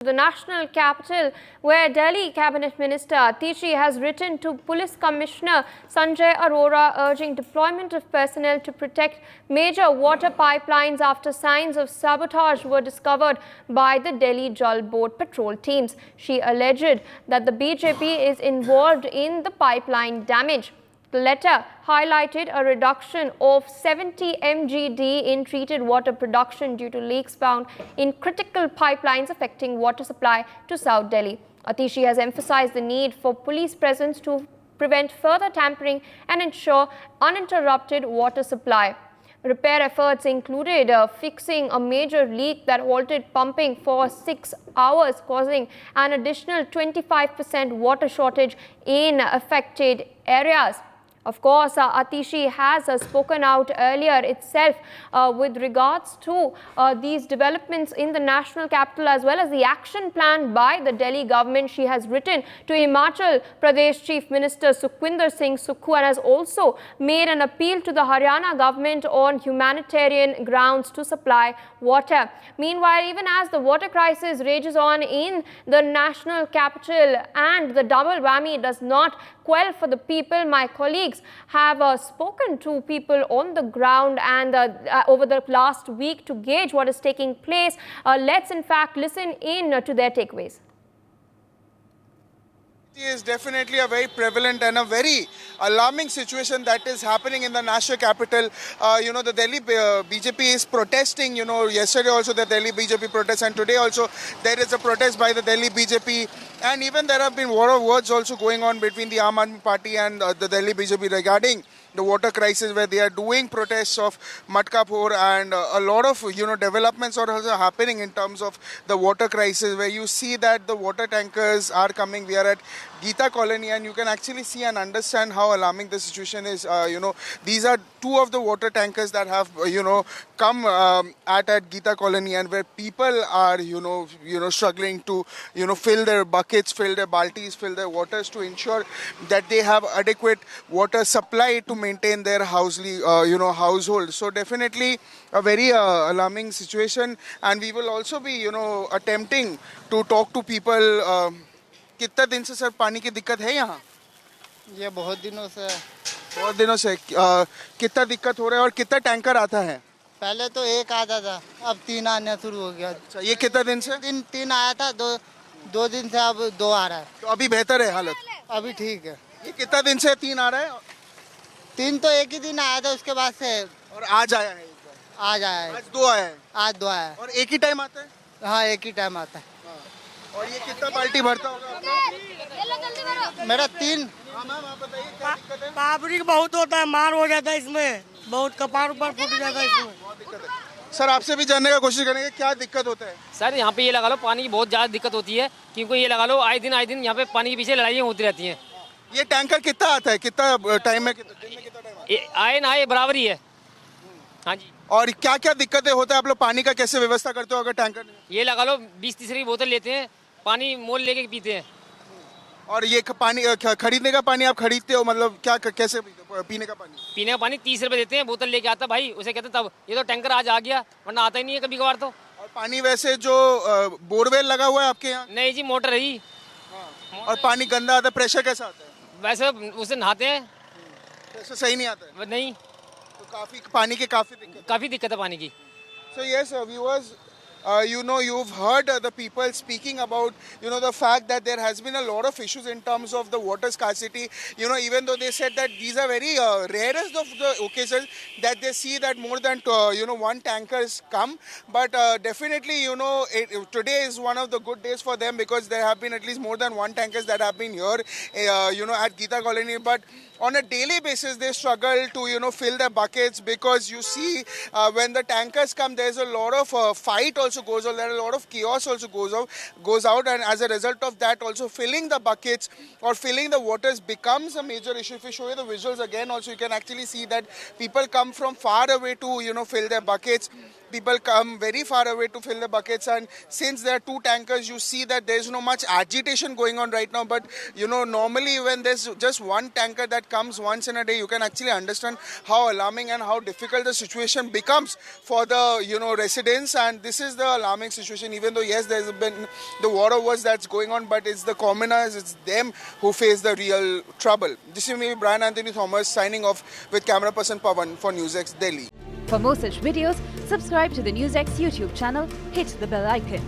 The national capital, where Delhi Cabinet Minister Atishi has written to Police Commissioner Sanjay Arora urging deployment of personnel to protect major water pipelines after signs of sabotage were discovered by the Delhi Jal Board patrol teams. She alleged that the BJP is involved in the pipeline damage. The letter highlighted a reduction of 70 mgd in treated water production due to leaks found in critical pipelines affecting water supply to South Delhi. Atishi has emphasized the need for police presence to prevent further tampering and ensure uninterrupted water supply. Repair efforts included fixing a major leak that halted pumping for 6 hours, causing an additional 25% water shortage in affected areas. Of course, Atishi has spoken out earlier itself with regards to these developments in the national capital as well as the action plan by the Delhi government. She has written to Himachal Pradesh Chief Minister Sukhwinder Singh Sukhu and has also made an appeal to the Haryana government on humanitarian grounds to supply water. Meanwhile, even as the water crisis rages on in the national capital and the double whammy does not quell for the people, my colleagues have spoken to people on the ground and over the last week to gauge what is taking place. Let's in fact listen in to their takeaways. Is definitely a very prevalent and a very alarming situation that is happening in the national capital. The Delhi BJP is protesting. Yesterday also the Delhi BJP protest, and today also there is a protest by the Delhi BJP. And even there have been war of words also going on between the Aam Aadmi Party and the Delhi BJP regarding the water crisis, where they are doing protests of Matka Phor, and a lot of developments are also happening in terms of the water crisis, where you see that the water tankers are coming. We are at Geeta Colony, and you can actually see and understand how alarming the situation is. These are two of the water tankers that have come at Geeta Colony, and where people are struggling to fill their buckets, fill their baltis, fill their waters to ensure that they have adequate water supply to maintain their household. So definitely a very alarming situation, and we will also be attempting to talk to people. कितना दिन से sir पानी की दिक्कत है यहाँ? ये बहुत दिनों से कितना दिक्कत हो रहा है और कितना टैंकर आता है? पहले तो एक आता था, अब 3 आना शुरू हो गया। अच्छा, ये कितना दिन से? 3 आया था, दो दिन से अब 2 आ रहा है। तो अभी बेहतर है हालत? अभी ठीक है। ये कितना दिन से 3 आ रहा है? 3 तो एक ही दिन आया था, उसके बाद से और आज आया है? आज आया है। आज 2 आया है? आज 2 आया है। और एक ही टाइम आता है? हाँ, एक ही टाइम आता है। और ये कितना बाल्टी भरता होगा आपका? मेरा 3। हाँ मैम, आप बताइए क्या दिक्कत है? पाबरिक बहुत होता है, मार हो जाता है इसमें, बहुत कपार ऊपर फूट जाता है इसमें। बहुत दिक्कत है। सर आपसे भी जानने का कोशिश करेंगे क्या दिक्कत होता है? सर यहाँ पे ये लगा लो, पानी की बहुत ज़्यादा दिक्कत होती है, क्योंकि ये लगा लो आए दिन यहाँ पे पानी के पीछे लड़ाइयाँ होती रहती हैं। ये टैंकर कितना आता है, कितना टाइम में, दिन में कितना टाइम आए ना आए बराबर ही है। हाँ जी। और क्या क्या दिक्कतें होता है, आप लोग पानी का कैसे व्यवस्था करते हो अगर टैंकर नहीं? ये लगा लो 20-30 की बोतल लेते हैं, पानी मोल लेके पीते हैं। और ये पानी खरीदने का पानी आप खरीदते हो, मतलब क्या कैसे पीने का पानी? पीने का पानी 30 रुपये देते हैं, बोतल लेके आता भाई, उसे कहते तब ये तो टैंकर आज आ गया, वरना आता ही नहीं है कभी कभार तो। और पानी वैसे जो बोरवेल लगा हुआ है आपके यहाँ? नहीं जी, मोटर है ही। और पानी गंदा आता है, प्रेशर कैसा आता है? वैसे उसे नहाते हैं, प्रेशर सही नहीं आता है? नहीं, तो काफी पानी की काफी दिक्कत है पानी की। So yes, viewers, you've heard the people speaking about, the fact that there has been a lot of issues in terms of the water scarcity. Even though they said that these are very rarest of the occasions that they see that more than, one tankers come. But definitely, today is one of the good days for them, because there have been at least more than 1 tankers that have been here, at Geeta Colony. But on a daily basis, they struggle to, fill their buckets, because you see when the tankers come, there's a lot of fight also goes on, there are a lot of chaos also goes out, and as a result of that also filling the buckets or filling the waters becomes a major issue. If we show you the visuals again also, you can actually see that people come from far away to, fill their buckets. People come very far away to fill the buckets, and since there are 2 tankers, you see that there is no much agitation going on right now. But normally when there's just 1 tanker that comes once in a day, you can actually understand how alarming and how difficult the situation becomes for the residents. And this is the alarming situation. Even though yes, there's been the water wars that's going on, but it's the commoners, it's them who face the real trouble. This is me, Brian Anthony Thomas, signing off with camera person Pawan for NewsX Delhi. For more such videos, subscribe to the NewsX YouTube channel, hit the bell icon.